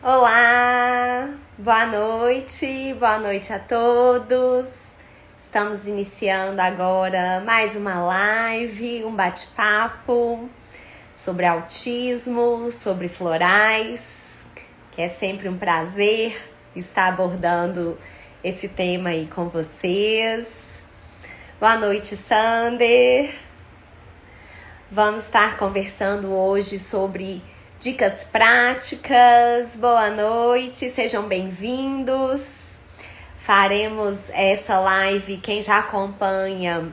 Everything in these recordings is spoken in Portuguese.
Olá, boa noite a todos. Estamos iniciando agora mais uma live, um bate-papo sobre autismo, sobre florais, que é sempre um prazer estar abordando esse tema aí com vocês. Boa noite, Sander. Vamos estar conversando hoje sobre dicas práticas. Boa noite, sejam bem-vindos. Faremos essa live, quem já acompanha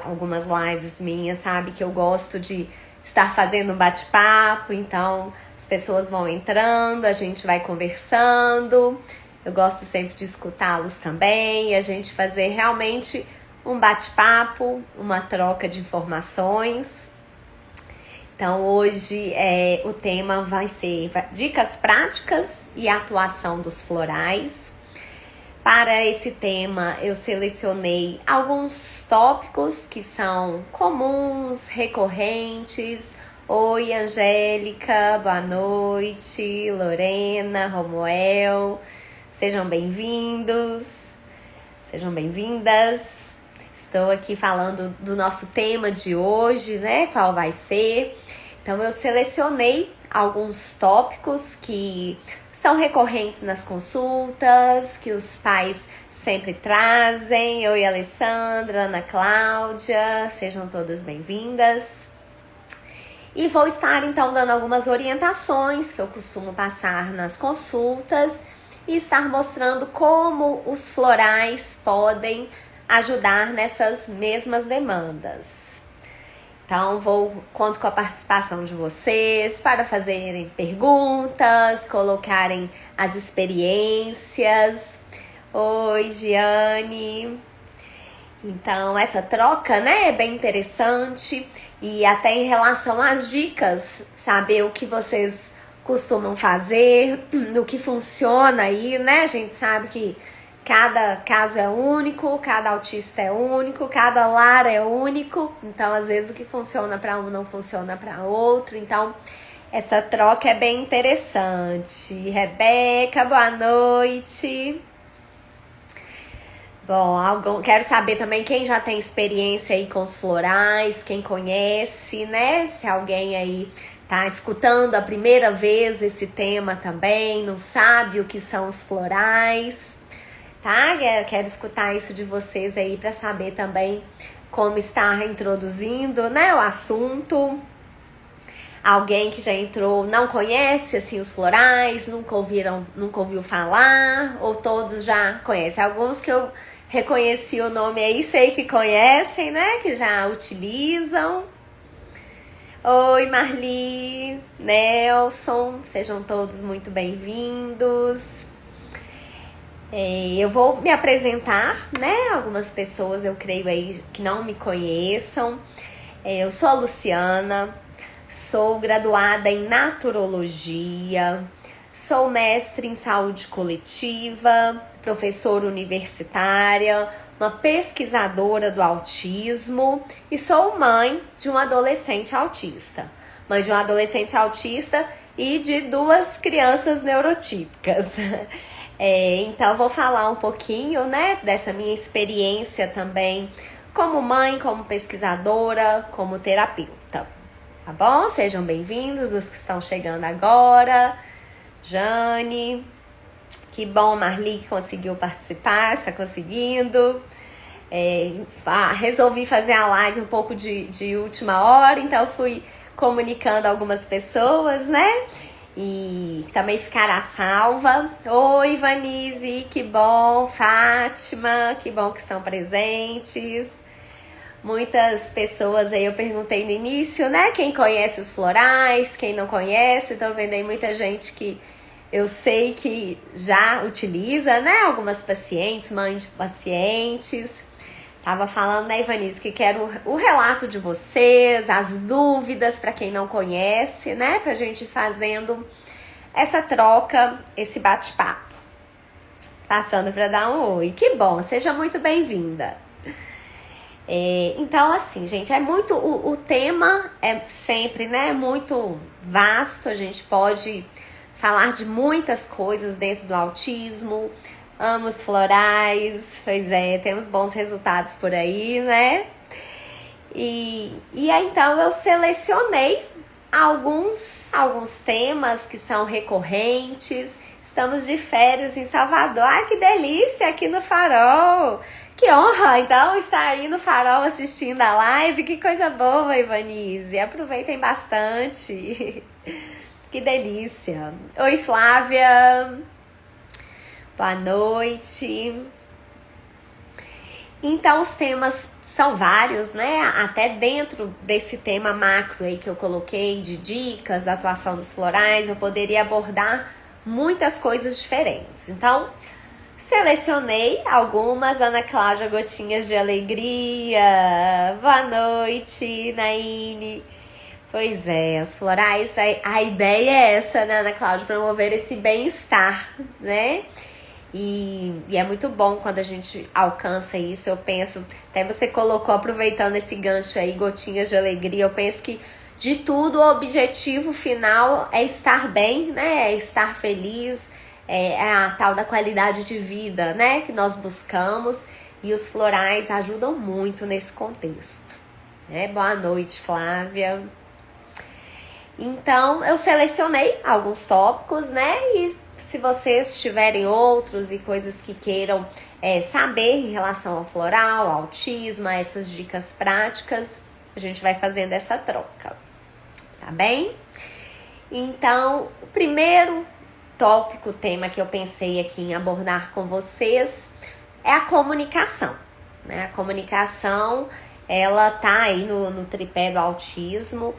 algumas lives minhas sabe que eu gosto de estar fazendo um bate-papo, então as pessoas vão entrando, a gente vai conversando. Eu gosto sempre de escutá-los também, a gente fazer realmente um bate-papo, uma troca de informações. Então hoje o tema vai ser dicas práticas e atuação dos florais. Para esse tema eu selecionei alguns tópicos que são comuns, recorrentes. Oi, Angélica, boa noite, Lorena, Romuel, sejam bem-vindos, sejam bem-vindas. Estou aqui falando do nosso tema de hoje, né? Qual vai ser? Então, eu selecionei alguns tópicos que são recorrentes nas consultas, que os pais sempre trazem. Eu e a Alessandra, Ana Cláudia, sejam todas bem-vindas. E vou estar, então, dando algumas orientações que eu costumo passar nas consultas e estar mostrando como os florais podem ajudar nessas mesmas demandas. Então, conto com a participação de vocês para fazerem perguntas, colocarem as experiências. Oi, Giane. Então, essa troca, né, é bem interessante. E até em relação às dicas, saber o que vocês costumam fazer, o que funciona aí, né? A gente sabe que cada caso é único, cada autista é único, cada lar é único. Então, às vezes, o que funciona para um não funciona para outro. Então, essa troca é bem interessante. Rebeca, boa noite. Bom, quero saber também quem já tem experiência aí com os florais, quem conhece, né? Se alguém aí tá escutando a primeira vez esse tema também, não sabe o que são os florais. Tá? Quero escutar isso de vocês aí para saber também como está introduzindo, né, o assunto. Alguém que já entrou não conhece assim os florais, nunca ouviu falar, ou todos já conhecem? Alguns que eu reconheci o nome aí, sei que conhecem, né, que já utilizam. Oi, Marli, Nelson, sejam todos muito bem-vindos. Eu vou me apresentar, né? Algumas pessoas eu creio aí que não me conheçam. Eu sou a Luciana, sou graduada em Naturologia, sou mestre em saúde coletiva, professora universitária, uma pesquisadora do autismo e sou mãe de um adolescente autista. Mãe de um adolescente autista e de 2 crianças neurotípicas. Então, vou falar um pouquinho, né, dessa minha experiência também como mãe, como pesquisadora, como terapeuta, tá bom? Sejam bem-vindos os que estão chegando agora. Jane, que bom, Marli, que conseguiu participar, está conseguindo. Resolvi fazer a live um pouco de última hora, então fui comunicando algumas pessoas, né? E também ficará salva. Oi, Vanise, que bom. Fátima, que bom que estão presentes. Muitas pessoas aí, eu perguntei no início, né? Quem conhece os florais, quem não conhece. Tô vendo aí muita gente que eu sei que já utiliza, né? Algumas pacientes, mães de pacientes. Tava falando, né, Ivanise, que quero o relato de vocês, as dúvidas para quem não conhece, né? Pra gente ir fazendo essa troca, esse bate-papo. Passando para dar um oi. Que bom, seja muito bem-vinda. Então, assim, gente, o tema é sempre, né, muito vasto. A gente pode falar de muitas coisas dentro do autismo. Amo os florais, pois é, temos bons resultados por aí, né? E aí, então eu selecionei alguns temas que são recorrentes. Estamos de férias em Salvador. Ai, que delícia, aqui no Farol. Que honra, então, estar aí no Farol assistindo a live. Que coisa boa, Ivanise. Aproveitem bastante. Que delícia. Oi, Flávia. Boa noite. Então, os temas são vários, né? Até dentro desse tema macro aí que eu coloquei de dicas, atuação dos florais, eu poderia abordar muitas coisas diferentes. Então, selecionei algumas. Ana Cláudia, gotinhas de alegria. Boa noite, Naine. Pois é, os florais, a ideia é essa, né, Ana Cláudia? Promover esse bem-estar, né? E é muito bom quando a gente alcança isso. Eu penso, até você colocou, aproveitando esse gancho aí, gotinhas de alegria, eu penso que de tudo o objetivo final é estar bem, né? É estar feliz, é a tal da qualidade de vida, né? Que nós buscamos, e os florais ajudam muito nesse contexto. Boa noite, Flávia. Então, eu selecionei alguns tópicos, né? E se vocês tiverem outros e coisas que queiram saber em relação ao floral, ao autismo, a essas dicas práticas, a gente vai fazendo essa troca, tá bem? Então, o primeiro tópico, tema que eu pensei aqui em abordar com vocês é a comunicação, né? A comunicação, ela tá aí no tripé do autismo.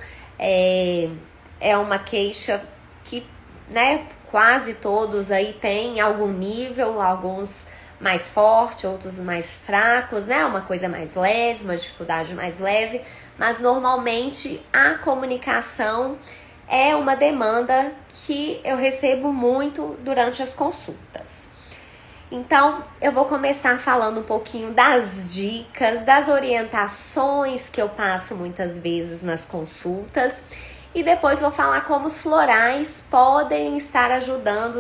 É uma queixa que, né, quase todos aí têm algum nível, alguns mais fortes, outros mais fracos, né? Uma coisa mais leve, uma dificuldade mais leve, mas normalmente a comunicação é uma demanda que eu recebo muito durante as consultas. Então, eu vou começar falando um pouquinho das dicas, das orientações que eu passo muitas vezes nas consultas. E depois vou falar como os florais podem estar ajudando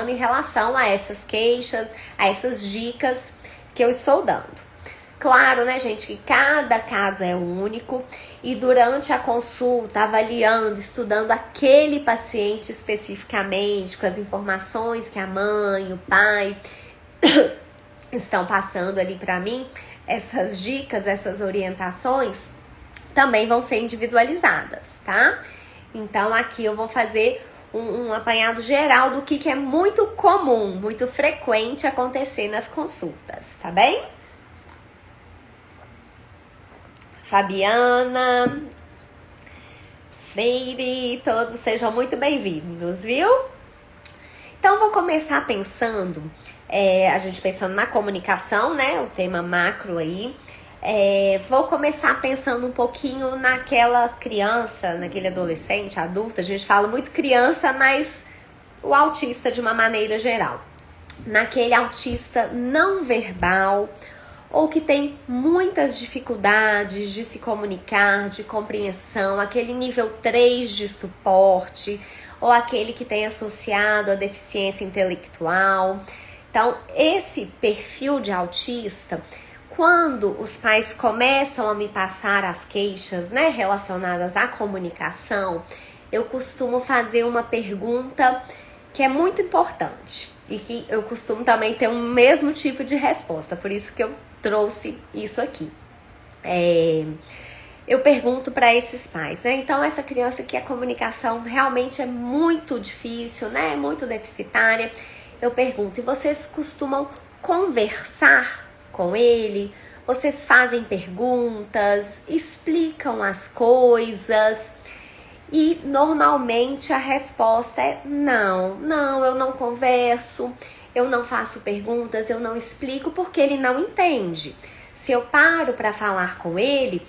em relação a essas queixas, a essas dicas que eu estou dando. Claro, né, gente, que cada caso é único, e durante a consulta, avaliando, estudando aquele paciente especificamente, com as informações que a mãe, o pai estão passando ali para mim, essas dicas, essas orientações também vão ser individualizadas, tá? Então aqui eu vou fazer um apanhado geral do que é muito comum, muito frequente acontecer nas consultas, tá bem? Fabiana, Freire, todos sejam muito bem-vindos, viu? Então vou começar pensando, a gente pensando na comunicação, né? O tema macro aí. Vou começar pensando um pouquinho naquela criança, naquele adolescente, adulto. A gente fala muito criança, mas o autista de uma maneira geral. Naquele autista não verbal, ou que tem muitas dificuldades de se comunicar, de compreensão, aquele nível 3 de suporte, ou aquele que tem associado a deficiência intelectual. Então, esse perfil de autista, quando os pais começam a me passar as queixas, né, relacionadas à comunicação, eu costumo fazer uma pergunta que é muito importante e que eu costumo também ter o mesmo tipo de resposta, por isso que eu trouxe isso aqui. Eu pergunto para esses pais, né? Então, essa criança que a comunicação realmente é muito difícil, né? Muito deficitária. Eu pergunto, e vocês costumam conversar com ele? Vocês fazem perguntas, explicam as coisas? E normalmente a resposta é não, eu não converso, eu não faço perguntas, eu não explico porque ele não entende. Se eu paro para falar com ele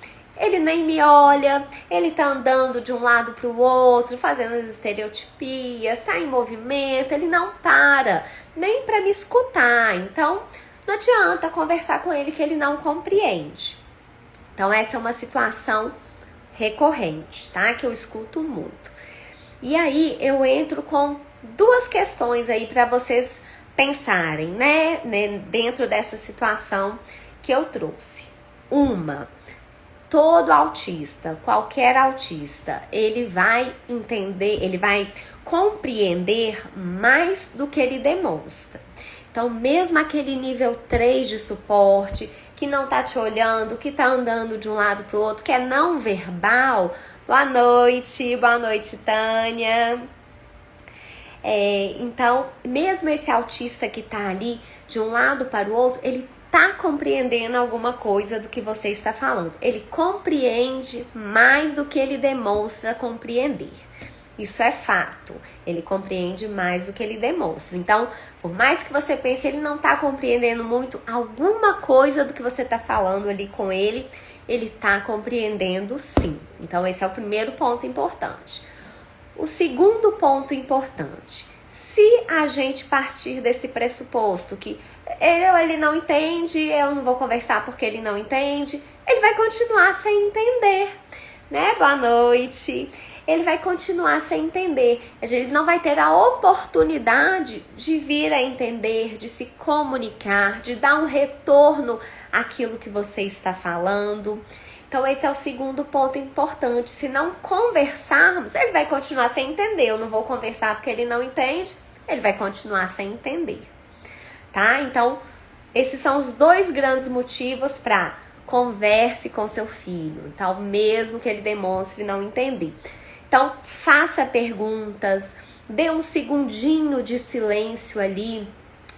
nem me olha, ele tá andando de um lado para o outro, fazendo as estereotipias, tá em movimento, ele não para nem para me escutar. Então, não adianta conversar com ele que ele não compreende. Então, essa é uma situação recorrente, tá? Que eu escuto muito. E aí eu entro com duas questões aí para vocês pensarem, né, dentro dessa situação que eu trouxe. Uma, todo autista, qualquer autista, ele vai entender, ele vai compreender mais do que ele demonstra. Então, mesmo aquele nível 3 de suporte, que não tá te olhando, que tá andando de um lado pro outro, que é não verbal. Boa noite, Tânia. Então, mesmo esse autista que tá ali de um lado para o outro, ele tá compreendendo alguma coisa do que você está falando. Ele compreende mais do que ele demonstra compreender. Isso é fato. Ele compreende mais do que ele demonstra. Então, por mais que você pense, ele não tá compreendendo muito alguma coisa do que você tá falando ali com ele, ele tá compreendendo sim. Então, esse é o primeiro ponto importante. O segundo ponto importante, se a gente partir desse pressuposto que ele não entende, eu não vou conversar porque ele não entende, ele vai continuar sem entender, né? Boa noite. Ele vai continuar sem entender. Ele não vai ter a oportunidade de vir a entender, de se comunicar, de dar um retorno àquilo que você está falando. Então, esse é o segundo ponto importante. Se não conversarmos, ele vai continuar sem entender. Eu não vou conversar porque ele não entende, ele vai continuar sem entender. Tá? Então, esses são os dois grandes motivos para converse com seu filho. Então, mesmo que ele demonstre não entender. Então, faça perguntas, dê um segundinho de silêncio ali,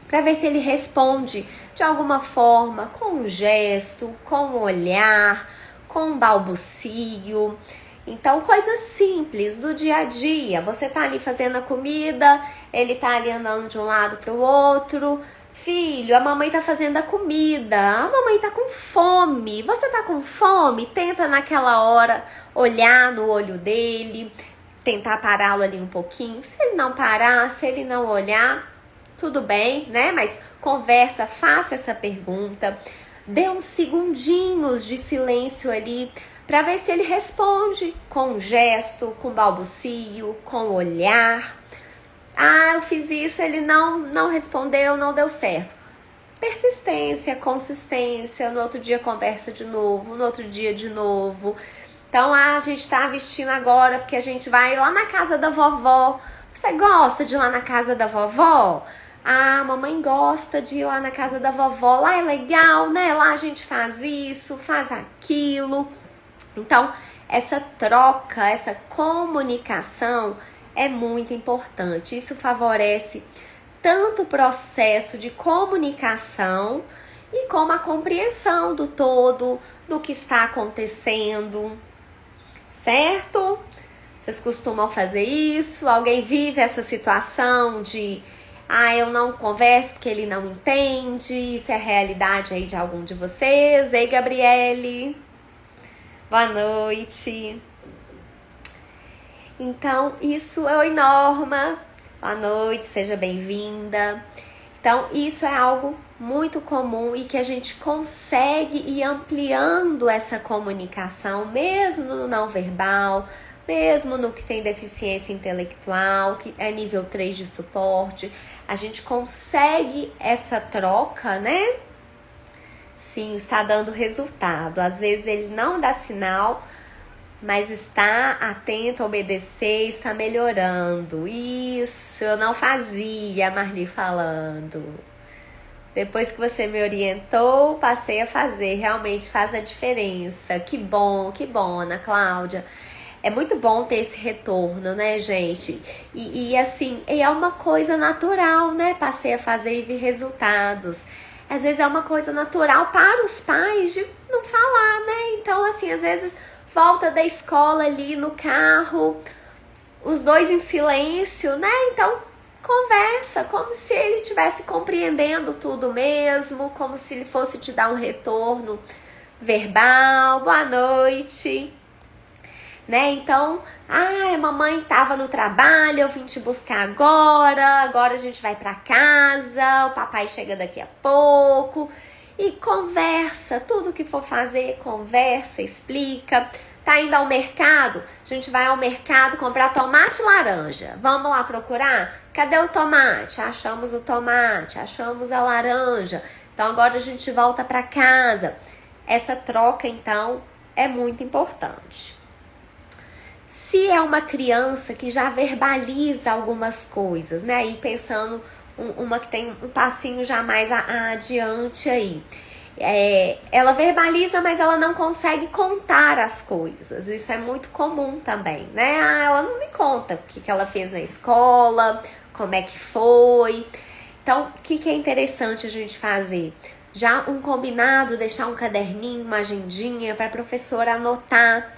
para ver se ele responde de alguma forma, com um gesto, com um olhar, com um balbucio. Então, coisas simples do dia a dia. Você tá ali fazendo a comida, ele tá ali andando de um lado para o outro. Filho, a mamãe tá fazendo a comida, a mamãe tá com fome. Você tá com fome? Tenta naquela hora olhar no olho dele, tentar pará-lo ali um pouquinho. Se ele não parar, se ele não olhar, tudo bem, né? Mas conversa, faça essa pergunta. Dê uns segundinhos de silêncio ali para ver se ele responde com um gesto, com balbucio, com olhar. Ah, eu fiz isso, ele não respondeu, não deu certo. Persistência, consistência, no outro dia conversa de novo, no outro dia de novo. Então, a gente tá vestindo agora porque a gente vai lá na casa da vovó. Você gosta de ir lá na casa da vovó? Ah, mamãe gosta de ir lá na casa da vovó. Lá é legal, né? Lá a gente faz isso, faz aquilo. Então, essa troca, essa comunicação é muito importante. Isso favorece tanto o processo de comunicação e como a compreensão do todo, do que está acontecendo, certo? Vocês costumam fazer isso? Alguém vive essa situação de eu não converso porque ele não entende? Isso é realidade aí de algum de vocês? Ei, Gabriele! Boa noite! Então, isso é Oi, Norma. Boa noite, seja bem-vinda. Então, isso é algo muito comum e que a gente consegue ir ampliando essa comunicação, mesmo no não verbal, mesmo no que tem deficiência intelectual, que é nível 3 de suporte. A gente consegue essa troca, né? Sim, está dando resultado. Às vezes ele não dá sinal, mas está atento a obedecer, está melhorando. Isso, eu não fazia, a Marli falando. Depois que você me orientou, passei a fazer. Realmente faz a diferença. Que bom, Ana Cláudia. É muito bom ter esse retorno, né, gente? E assim, é uma coisa natural, né? Passei a fazer e vi resultados. Às vezes é uma coisa natural para os pais de não falar, né? Então, assim, às vezes volta da escola ali no carro, os dois em silêncio, né? Então, conversa, como se ele estivesse compreendendo tudo mesmo, como se ele fosse te dar um retorno verbal. Boa noite. Né? Então, a mamãe estava no trabalho, eu vim te buscar agora a gente vai para casa, o papai chega daqui a pouco. E conversa, tudo que for fazer, conversa, explica. Tá indo ao mercado? A gente vai ao mercado comprar tomate e laranja. Vamos lá procurar? Cadê o tomate? Achamos o tomate, achamos a laranja. Então agora a gente volta para casa. Essa troca, então, é muito importante. Se é uma criança que já verbaliza algumas coisas, né? Aí pensando uma que tem um passinho já mais adiante aí. Ela verbaliza, mas ela não consegue contar as coisas. Isso é muito comum também, né? Ela não me conta o que ela fez na escola, como é que foi. Então, o que é interessante a gente fazer? Já um combinado, deixar um caderninho, uma agendinha para a professora anotar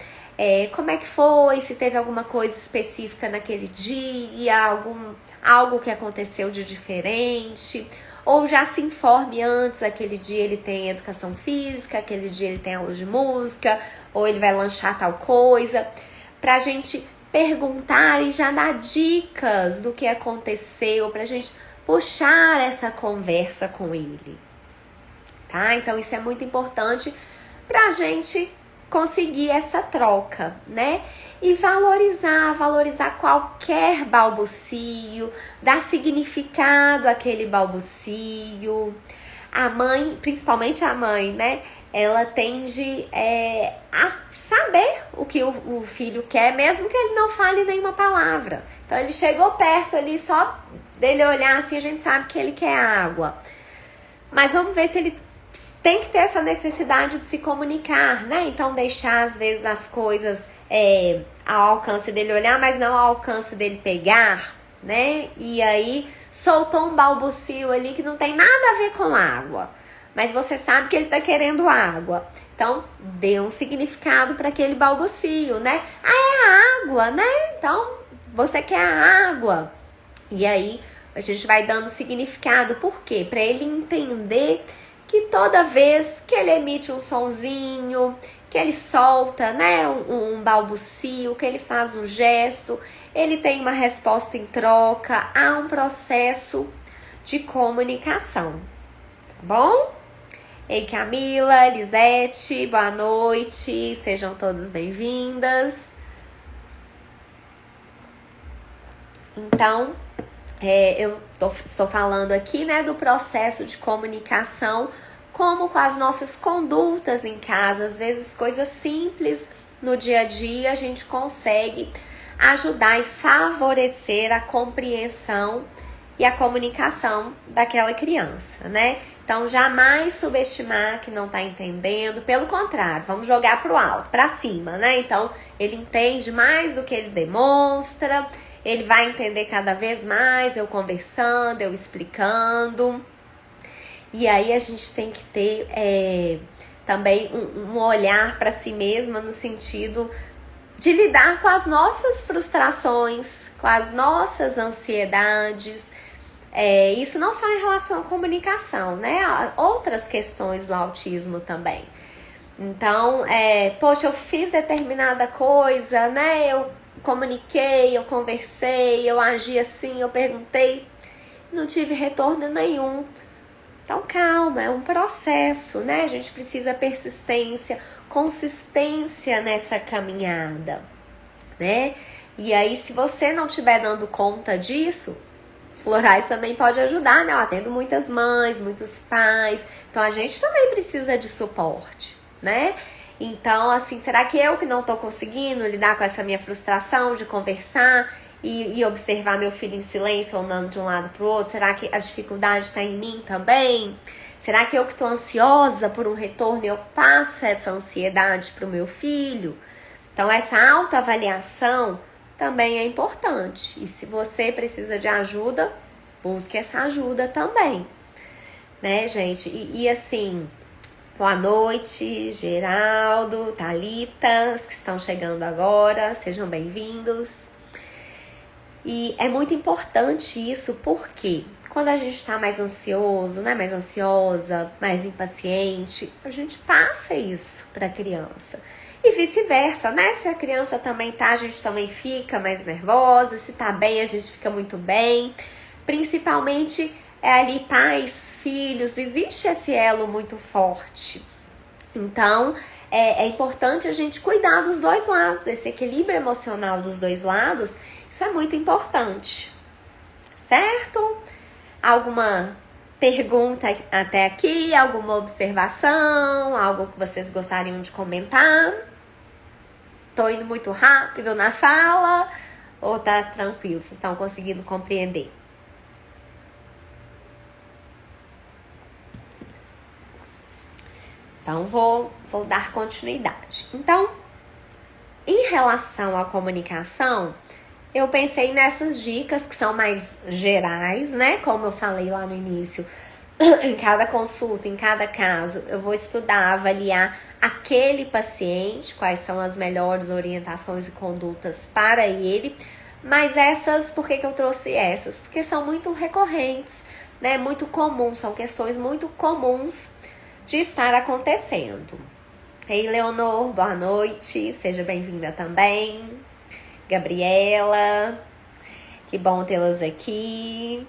como é que foi, se teve alguma coisa específica naquele dia, algo que aconteceu de diferente. Ou já se informe antes, aquele dia ele tem educação física, aquele dia ele tem aula de música, ou ele vai lanchar tal coisa, pra gente perguntar e já dar dicas do que aconteceu, pra gente puxar essa conversa com ele, tá? Então isso é muito importante pra gente conseguir essa troca, né? E valorizar qualquer balbucio, dar significado àquele balbucio. A mãe, principalmente a mãe, né? Ela tende a saber o que o filho quer, mesmo que ele não fale nenhuma palavra. Então ele chegou perto ali, só dele olhar assim, a gente sabe que ele quer água. Mas vamos ver se ele tem que ter essa necessidade de se comunicar, né? Então deixar às vezes as coisas ao alcance dele olhar, mas não ao alcance dele pegar, né? E aí soltou um balbucio ali que não tem nada a ver com água, mas você sabe que ele tá querendo água. Então dê um significado para aquele balbucio, né? É água, né? Então você quer a água. E aí a gente vai dando significado, por quê? Para ele entender que toda vez que ele emite um sonzinho, que ele solta, né, um balbucio, que ele faz um gesto, ele tem uma resposta em troca, há um processo de comunicação, tá bom? Ei, Camila, Lisete, boa noite, sejam todas bem-vindas. Então, eu estou falando aqui, né, do processo de comunicação, como com as nossas condutas em casa, às vezes coisas simples no dia a dia, a gente consegue ajudar e favorecer a compreensão e a comunicação daquela criança, né? Então, jamais subestimar que não tá entendendo, pelo contrário, vamos jogar pro alto, pra cima, né? Então, ele entende mais do que ele demonstra, ele vai entender cada vez mais, eu conversando, eu explicando. E aí a gente tem que ter também um olhar para si mesma no sentido de lidar com as nossas frustrações, com as nossas ansiedades. Isso não só em relação à comunicação, né? Há outras questões do autismo também. Então, poxa, eu fiz determinada coisa, né? Eu comuniquei, eu conversei, eu agi assim, eu perguntei, não tive retorno nenhum. Então calma, é um processo, né? A gente precisa persistência, consistência nessa caminhada, né? E aí, se você não estiver dando conta disso, os florais também podem ajudar, né? Eu atendo muitas mães, muitos pais, então a gente também precisa de suporte, né? Então, assim, será que eu que não tô conseguindo lidar com essa minha frustração de conversar e observar meu filho em silêncio andando de um lado pro outro? Será que a dificuldade está em mim também? Será que eu que tô ansiosa por um retorno, eu passo essa ansiedade pro meu filho? Então, essa autoavaliação também é importante. E se você precisa de ajuda, busque essa ajuda também, né, gente? E assim, boa noite, Geraldo, Thalita, que estão chegando agora, sejam bem-vindos. E é muito importante isso, porque quando a gente está mais ansioso, né, mais ansiosa, mais impaciente, a gente passa isso para a criança. E vice-versa, né? Se a criança também tá, a gente também fica mais nervosa. Se tá bem, a gente fica muito bem. Principalmente ali pais, filhos, existe esse elo muito forte. Então, é importante a gente cuidar dos dois lados, esse equilíbrio emocional dos dois lados, isso é muito importante, certo? Alguma pergunta até aqui, alguma observação, algo que vocês gostariam de comentar? Tô indo muito rápido na fala ou tá tranquilo? Vocês estão conseguindo compreender? Então, vou dar continuidade. Então, em relação à comunicação, eu pensei nessas dicas que são mais gerais, né? Como eu falei lá no início, em cada consulta, em cada caso, eu vou estudar, avaliar aquele paciente, quais são as melhores orientações e condutas para ele. Mas essas, por que eu trouxe essas? Porque são muito recorrentes, né? Muito comuns, são questões muito comuns de estar acontecendo. Ei, Leonor, boa noite, seja bem-vinda também. Gabriela, que bom tê-las aqui.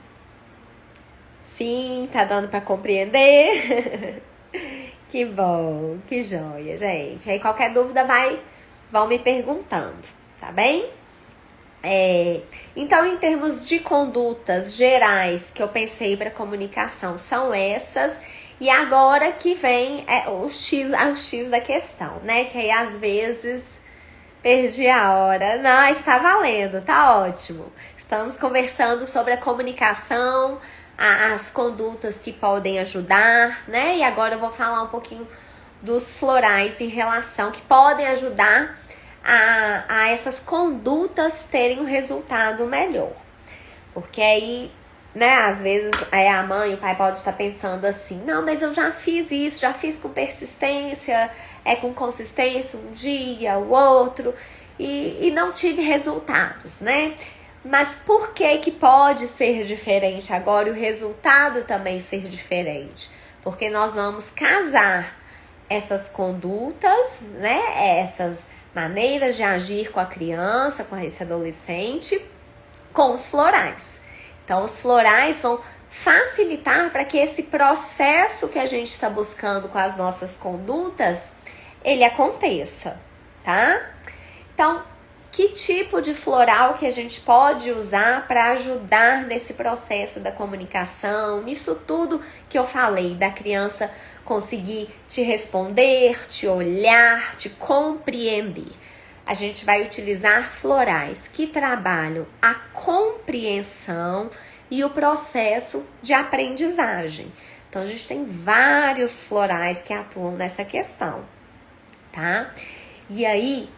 Sim, tá dando para compreender? Que bom, que joia, gente. Aí qualquer dúvida vão me perguntando, tá bem? Então, em termos de condutas gerais que eu pensei para comunicação, são essas. E agora que vem o X da questão, né? Que aí às vezes perdi a hora. Não, está valendo, tá ótimo. Estamos conversando sobre a comunicação, as condutas que podem ajudar, né? E agora eu vou falar um pouquinho dos florais em relação, que podem ajudar a essas condutas terem um resultado melhor. Porque aí, né, às vezes a mãe e o pai podem estar pensando assim, não, mas eu já fiz isso, já fiz com persistência, com consistência um dia, o outro, e não tive resultados, né? Mas por que pode ser diferente agora e o resultado também ser diferente? Porque nós vamos casar essas condutas, né, essas maneiras de agir com a criança, com esse adolescente, com os florais. Então, os florais vão facilitar para que esse processo que a gente está buscando com as nossas condutas, ele aconteça, tá? Então, que tipo de floral que a gente pode usar para ajudar nesse processo da comunicação, nisso tudo que eu falei, da criança conseguir te responder, te olhar, te compreender? A gente vai utilizar florais que trabalham a compreensão e o processo de aprendizagem. Então, a gente tem vários florais que atuam nessa questão, tá? E aí,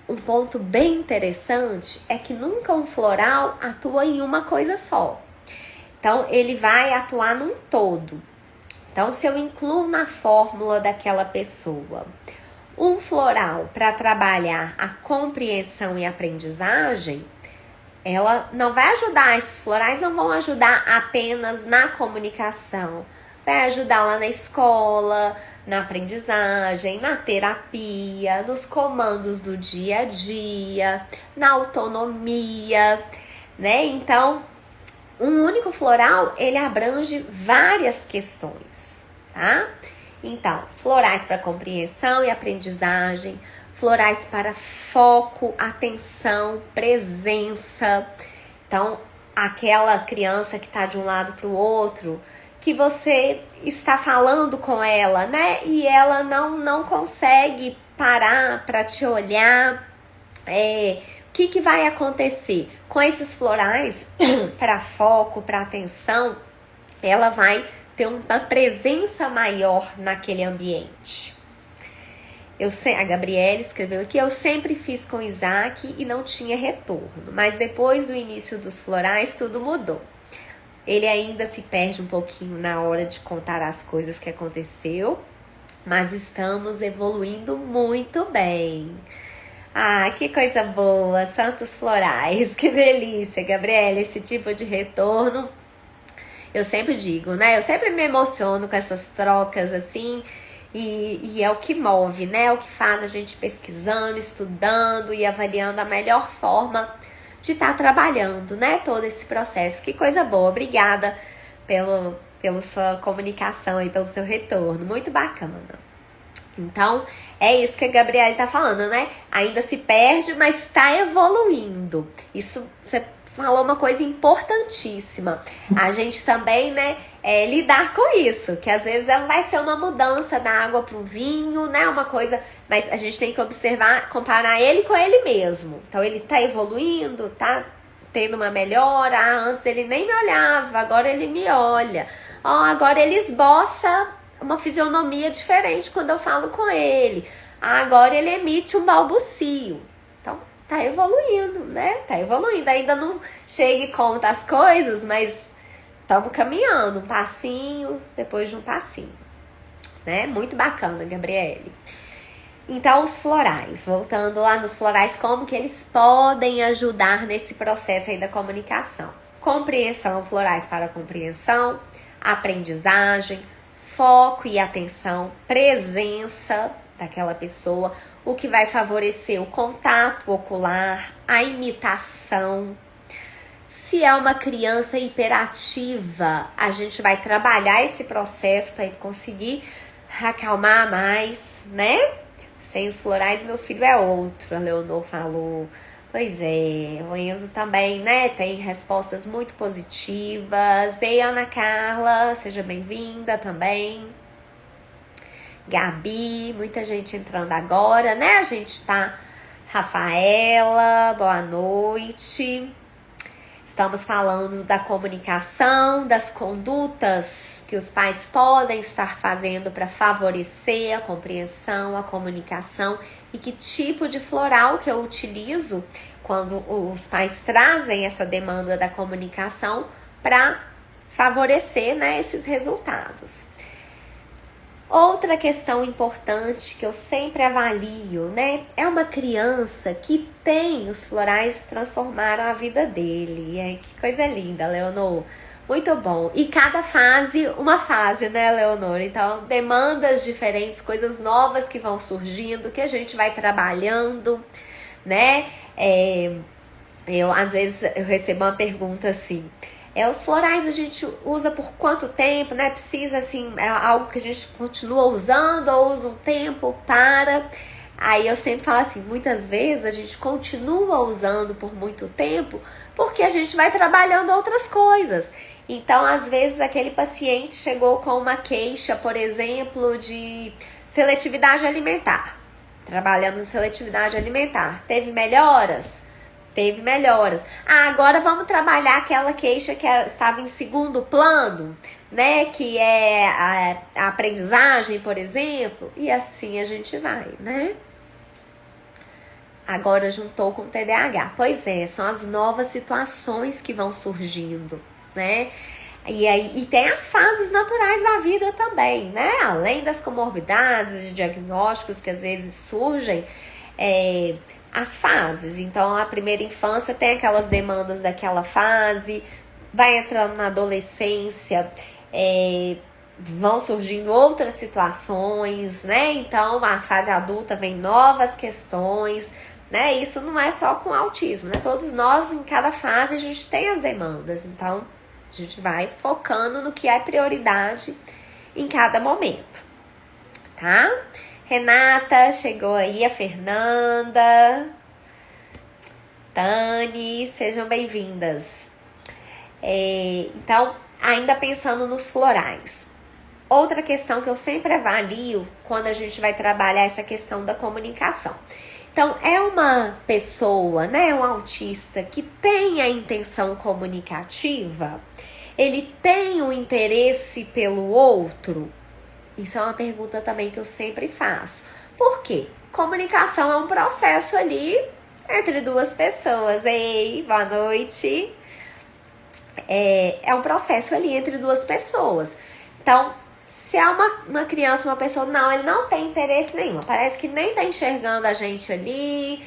um ponto bem interessante é que nunca um floral atua em uma coisa só. Então, ele vai atuar num todo. Então, se eu incluo na fórmula daquela pessoa um floral para trabalhar a compreensão e aprendizagem, ela não vai ajudar, esses florais não vão ajudar apenas na comunicação, vai ajudar lá na escola, na aprendizagem, na terapia, nos comandos do dia a dia, na autonomia, né? Então, um único floral, ele abrange várias questões, tá? Então, florais para compreensão e aprendizagem, florais para foco, atenção, presença. Então, aquela criança que está de um lado para o outro, que você está falando com ela, né? E ela não consegue parar para te olhar. O que vai acontecer? Com esses florais para foco, para atenção, ela vai ter uma presença maior naquele ambiente. A Gabriela escreveu aqui, eu sempre fiz com Isaac e não tinha retorno, mas depois do início dos florais tudo mudou. Ele ainda se perde um pouquinho na hora de contar as coisas que aconteceu, mas estamos evoluindo muito bem. Ah, que coisa boa, santos florais, que delícia, Gabriela, esse tipo de retorno. Eu sempre digo, né? Eu sempre me emociono com essas trocas assim, e é o que move, né? É o que faz a gente pesquisando, estudando e avaliando a melhor forma de estar trabalhando, né? Todo esse processo. Que coisa boa. Obrigada pela sua comunicação e pelo seu retorno. Muito bacana. Então, é isso que a Gabriela tá falando, né? Ainda se perde, mas está evoluindo. Isso, você falou uma coisa importantíssima. A gente também, né, lidar com isso, que às vezes vai ser uma mudança da água pro vinho, né? Uma coisa, mas a gente tem que observar, comparar ele com ele mesmo. Então, ele tá evoluindo, tá tendo uma melhora. Antes ele nem me olhava, agora ele me olha. Agora ele esboça uma fisionomia diferente quando eu falo com ele. Agora ele emite um balbucio. Então, tá evoluindo, né? Tá evoluindo. Ainda não chega e conta as coisas, mas estamos caminhando. Um passinho, depois de um passinho. Né? Muito bacana, Gabriele. Então, os florais. Voltando lá nos florais, como que eles podem ajudar nesse processo aí da comunicação? Compreensão, florais para compreensão, aprendizagem, foco e atenção, presença daquela pessoa, o que vai favorecer o contato ocular, a imitação. Se é uma criança hiperativa, a gente vai trabalhar esse processo para ele conseguir acalmar mais, né? Sem os florais, meu filho é outro, a Leonor falou. Pois é, o Enzo também, né, tem respostas muito positivas. Ei, Ana Carla, seja bem-vinda também. Gabi, muita gente entrando agora, né, a gente tá... Rafaela, boa noite. Estamos falando da comunicação, das condutas que os pais podem estar fazendo para favorecer a compreensão, a comunicação e que tipo de floral que eu utilizo quando os pais trazem essa demanda da comunicação para favorecer, né, esses resultados. Outra questão importante que eu sempre avalio, né? É uma criança que tem os florais transformaram a vida dele. E aí, que coisa linda, Leonor. Muito bom. E cada fase, uma fase, né, Leonor? Então, demandas diferentes, coisas novas que vão surgindo, que a gente vai trabalhando, né? Às vezes, eu recebo uma pergunta assim... os florais a gente usa por quanto tempo, né? Precisa, assim, é algo que a gente continua usando ou usa um tempo, para... Aí eu sempre falo assim, muitas vezes a gente continua usando por muito tempo porque a gente vai trabalhando outras coisas. Então, às vezes, aquele paciente chegou com uma queixa, por exemplo, de seletividade alimentar. Trabalhando em seletividade alimentar. Teve melhoras? Teve melhoras. Agora vamos trabalhar aquela queixa que estava em segundo plano, né? Que é a aprendizagem, por exemplo. E assim a gente vai, né? Agora juntou com o TDAH. Pois é, são as novas situações que vão surgindo, né? E tem as fases naturais da vida também, né? Além das comorbidades, de diagnósticos que às vezes surgem, as fases. Então, a primeira infância tem aquelas demandas daquela fase, vai entrando na adolescência, vão surgindo outras situações, né? Então, a fase adulta vem novas questões, né? Isso não é só com autismo, né? Todos nós, em cada fase, a gente tem as demandas. Então, a gente vai focando no que é prioridade em cada momento, tá? Renata, chegou aí, a Fernanda, Tani, sejam bem-vindas. Então, ainda pensando nos florais. Outra questão que eu sempre avalio quando a gente vai trabalhar essa questão da comunicação. Então, é uma pessoa, né, um autista que tem a intenção comunicativa? Ele tem o interesse pelo outro? Isso é uma pergunta também que eu sempre faço. Por quê? Comunicação é um processo ali entre duas pessoas. Ei, boa noite. É um processo ali entre duas pessoas. Então, se é uma criança, uma pessoa, não, ele não tem interesse nenhum. Parece que nem tá enxergando a gente ali,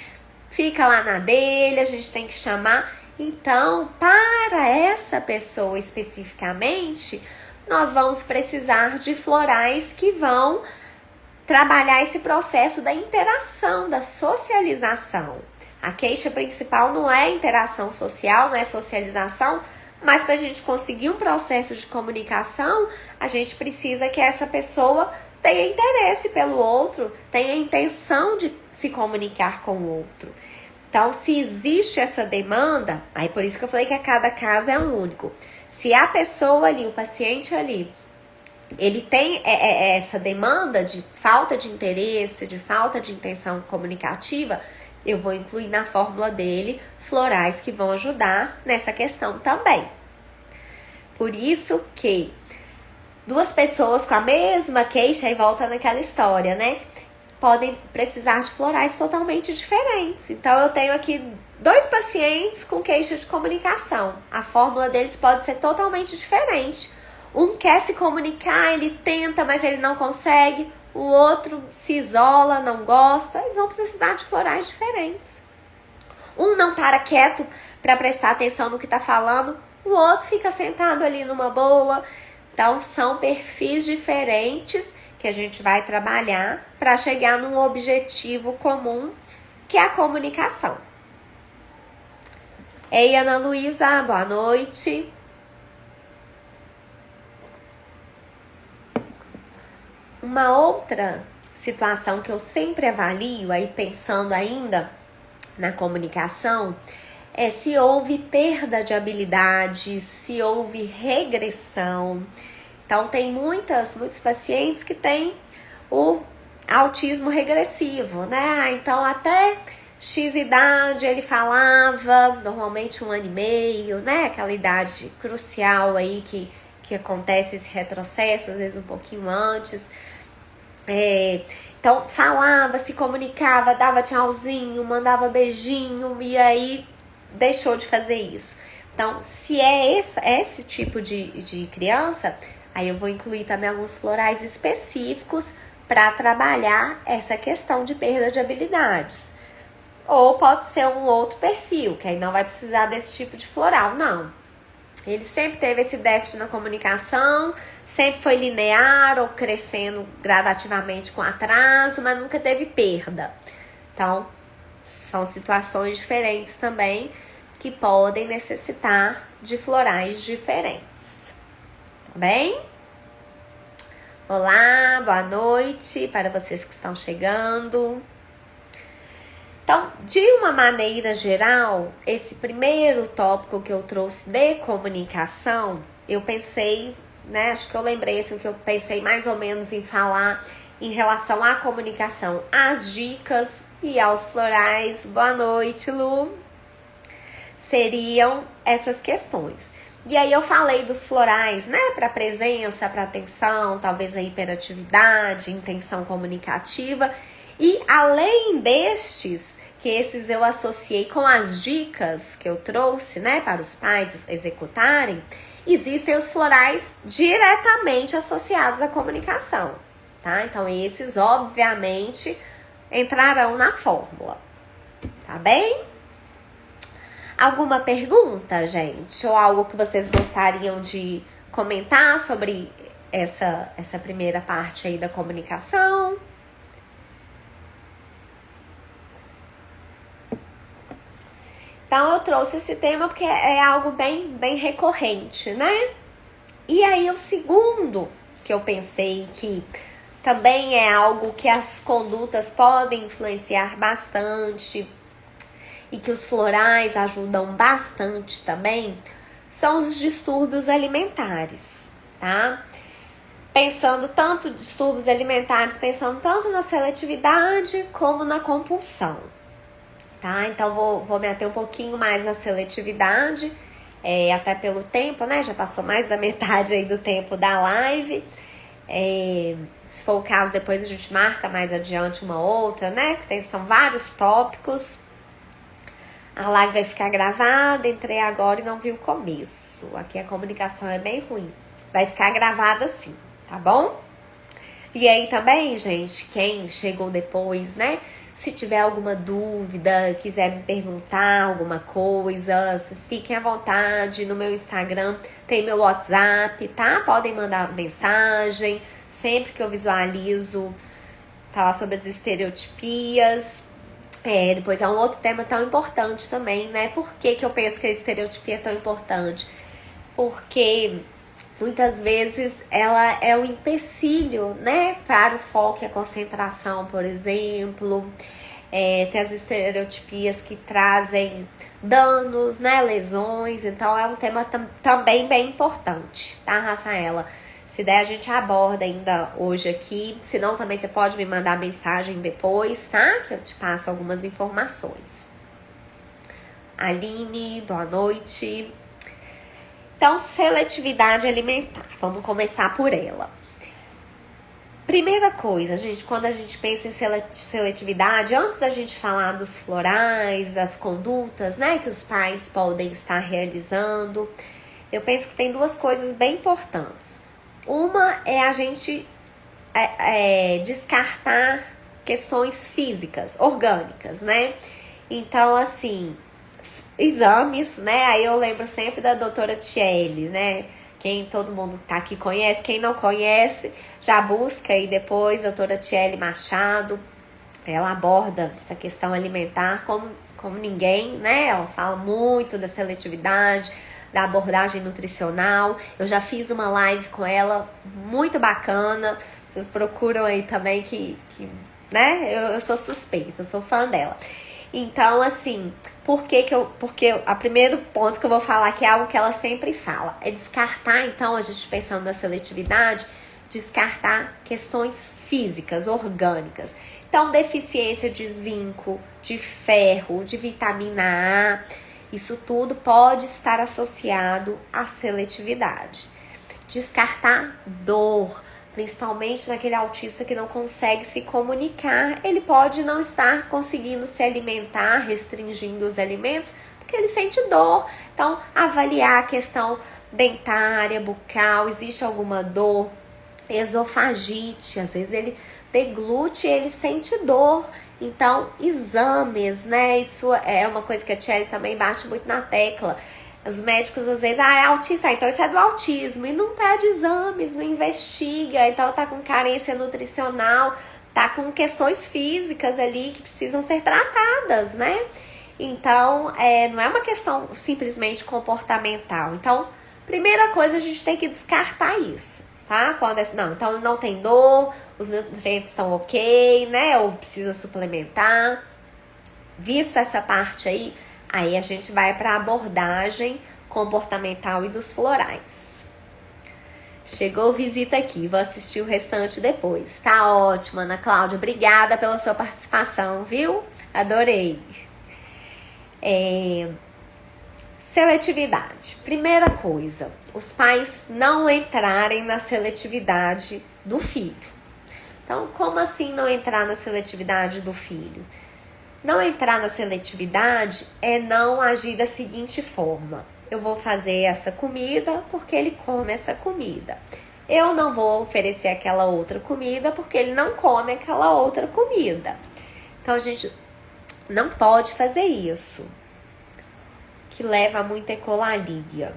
fica lá na dele, a gente tem que chamar. Então, para essa pessoa especificamente, nós vamos precisar de florais que vão trabalhar esse processo da interação, da socialização. A queixa principal não é interação social, não é socialização, mas para a gente conseguir um processo de comunicação, a gente precisa que essa pessoa tenha interesse pelo outro, tenha intenção de se comunicar com o outro. Então, se existe essa demanda, aí por isso que eu falei que cada caso é um único. Se a pessoa ali, o paciente ali, ele tem essa demanda de falta de interesse, de falta de intenção comunicativa, eu vou incluir na fórmula dele florais que vão ajudar nessa questão também. Por isso que duas pessoas com a mesma queixa, e volta naquela história, né? Podem precisar de florais totalmente diferentes. Então, eu tenho aqui 2 pacientes com queixa de comunicação. A fórmula deles pode ser totalmente diferente. Um quer se comunicar, ele tenta, mas ele não consegue. O outro se isola, não gosta. Eles vão precisar de florais diferentes. Um não para quieto para prestar atenção no que está falando. O outro fica sentado ali numa boa. Então, são perfis diferentes que a gente vai trabalhar para chegar num objetivo comum, que é a comunicação. Ei, Ana Luísa, boa noite. Uma outra situação que eu sempre avalio, aí pensando ainda na comunicação, é se houve perda de habilidades, se houve regressão. Então, tem muitos pacientes que têm o autismo regressivo, né? Então, até X idade ele falava, normalmente 1 ano e meio, né? Aquela idade crucial aí que acontece esse retrocesso, às vezes um pouquinho antes. Então, falava, se comunicava, dava tchauzinho, mandava beijinho e aí deixou de fazer isso. Então, se é esse tipo de criança, aí eu vou incluir também alguns florais específicos para trabalhar essa questão de perda de habilidades. Ou pode ser um outro perfil, que aí não vai precisar desse tipo de floral, não. Ele sempre teve esse déficit na comunicação, sempre foi linear ou crescendo gradativamente com atraso, mas nunca teve perda. Então, são situações diferentes também que podem necessitar de florais diferentes. Tá bem? Olá, boa noite para vocês que estão chegando. Então, de uma maneira geral, esse primeiro tópico que eu trouxe de comunicação, eu pensei, né, acho que eu lembrei assim, que eu pensei mais ou menos em falar em relação à comunicação, às dicas e aos florais. Boa noite, Lu. Seriam essas questões. E aí eu falei dos florais, né, para presença, para atenção, talvez a hiperatividade, intenção comunicativa. E além destes, que esses eu associei com as dicas que eu trouxe, né, para os pais executarem, existem os florais diretamente associados à comunicação, tá? Então, esses, obviamente, entrarão na fórmula, tá bem? Alguma pergunta, gente? Ou algo que vocês gostariam de comentar sobre essa primeira parte aí da comunicação? Então, eu trouxe esse tema porque é algo bem recorrente, né? E aí, o segundo que eu pensei que também é algo que as condutas podem influenciar bastante e que os florais ajudam bastante também, são os distúrbios alimentares, tá? Pensando tanto em distúrbios alimentares, pensando tanto na seletividade como na compulsão. Tá? Então, vou me ater um pouquinho mais na seletividade, até pelo tempo, né? Já passou mais da metade aí do tempo da live. Se for o caso, depois a gente marca mais adiante uma outra, né? Que são vários tópicos. A live vai ficar gravada, entrei agora e não vi o começo. Aqui a comunicação é bem ruim. Vai ficar gravada sim, tá bom? E aí também, gente, quem chegou depois, né? Se tiver alguma dúvida, quiser me perguntar alguma coisa, vocês fiquem à vontade. No meu Instagram tem meu WhatsApp, tá? Podem mandar mensagem. Sempre que eu visualizo, falar sobre as estereotipias. Depois é um outro tema tão importante também, né? Por que eu penso que a estereotipia é tão importante? Porque muitas vezes ela é um empecilho, né, para o foco e a concentração, por exemplo. Tem as estereotipias que trazem danos, né, lesões, então é um tema também bem importante, tá, Rafaela? Se der, a gente aborda ainda hoje aqui, senão também você pode me mandar mensagem depois, tá? Que eu te passo algumas informações. Aline, boa noite. Então, seletividade alimentar, vamos começar por ela. Primeira coisa, gente, quando a gente pensa em seletividade, antes da gente falar dos florais, das condutas, né, que os pais podem estar realizando, eu penso que tem duas coisas bem importantes. Uma é a gente descartar questões físicas, orgânicas, né? Então, assim, exames, né? Aí eu lembro sempre da doutora Tiele, né? Quem todo mundo tá aqui conhece, quem não conhece, já busca aí depois, doutora Tiele Machado. Ela aborda essa questão alimentar como ninguém, né? Ela fala muito da seletividade, da abordagem nutricional. Eu já fiz uma live com ela muito bacana. Vocês procuram aí também né? Eu sou suspeita, eu sou fã dela. Então, assim, porque o primeiro ponto que eu vou falar, que é algo que ela sempre fala, é descartar, então, a gente pensando na seletividade, descartar questões físicas, orgânicas. Então, deficiência de zinco, de ferro, de vitamina A, isso tudo pode estar associado à seletividade. Descartar dor, principalmente naquele autista que não consegue se comunicar, ele pode não estar conseguindo se alimentar, restringindo os alimentos, porque ele sente dor. Então, avaliar a questão dentária, bucal, existe alguma dor, esofagite, às vezes ele deglute, ele sente dor. Então, exames, né? Isso é uma coisa que a Tchelle também bate muito na tecla. Os médicos às vezes, é autista, então isso é do autismo. E não pede exames, não investiga. Então tá com carência nutricional, tá com questões físicas ali que precisam ser tratadas, né? Então, não é uma questão simplesmente comportamental. Então, primeira coisa, a gente tem que descartar isso, tá? Então não tem dor, os nutrientes estão ok, né? Ou precisa suplementar. Visto essa parte aí a gente vai para a abordagem comportamental e dos florais. Chegou visita aqui, vou assistir o restante depois. Tá ótimo, Ana Cláudia. Obrigada pela sua participação, viu? Adorei. Seletividade. Primeira coisa, os pais não entrarem na seletividade do filho. Então, como assim não entrar na seletividade do filho? Não entrar na seletividade é não agir da seguinte forma: eu vou fazer essa comida porque ele come essa comida. Eu não vou oferecer aquela outra comida porque ele não come aquela outra comida. Então a gente não pode fazer isso, que leva a muita ecolalia.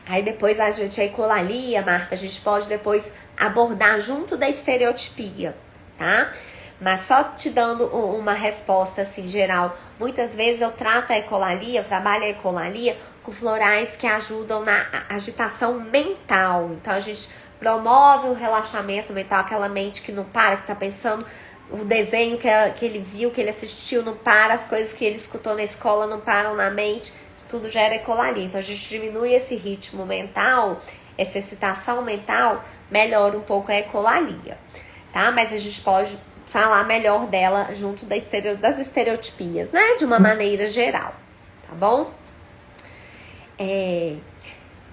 Aí depois a ecolalia, Marta, a gente pode depois abordar junto da estereotipia, tá? Mas só te dando uma resposta assim geral, muitas vezes eu trato a ecolalia, eu trabalho a ecolalia com florais que ajudam na agitação mental. Então a gente promove o relaxamento mental, aquela mente que não para, que tá pensando, o desenho que ele viu, que ele assistiu não para, as coisas que ele escutou na escola não param na mente, isso tudo gera ecolalia. Então a gente diminui esse ritmo mental, essa excitação mental, melhora um pouco a ecolalia, tá? Mas a gente pode falar melhor dela junto das estereotipias, né? De uma maneira geral, tá bom?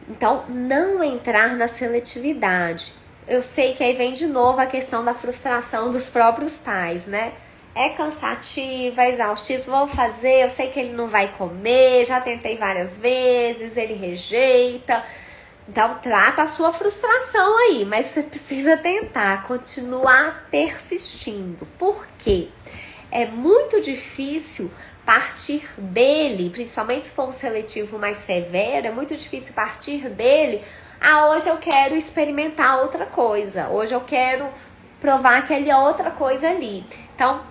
Então, não entrar na seletividade. Eu sei que aí vem de novo a questão da frustração dos próprios pais, né? É cansativa, é exaustivo, vou fazer, eu sei que ele não vai comer, já tentei várias vezes, ele rejeita. Então, trata a sua frustração aí, mas você precisa tentar continuar persistindo. Por quê? É muito difícil partir dele, principalmente se for um seletivo mais severo, é muito difícil partir dele. Hoje eu quero experimentar outra coisa, hoje eu quero provar aquela outra coisa ali. Então,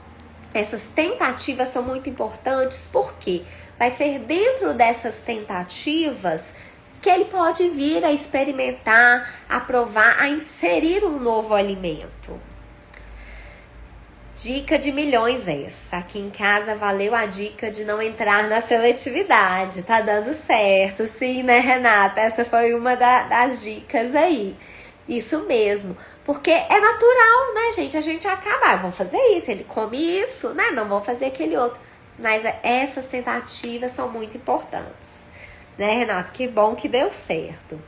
essas tentativas são muito importantes, porque vai ser dentro dessas tentativas que ele pode vir a experimentar, a provar, a inserir um novo alimento. Dica de milhões essa. Aqui em casa valeu a dica de não entrar na seletividade. Tá dando certo, sim, né, Renata? Essa foi uma das dicas aí. Isso mesmo. Porque é natural, né, gente? A gente acaba, vamos fazer isso, ele come isso, né? Não vamos fazer aquele outro. Mas essas tentativas são muito importantes. Né, Renata? Que bom que deu certo.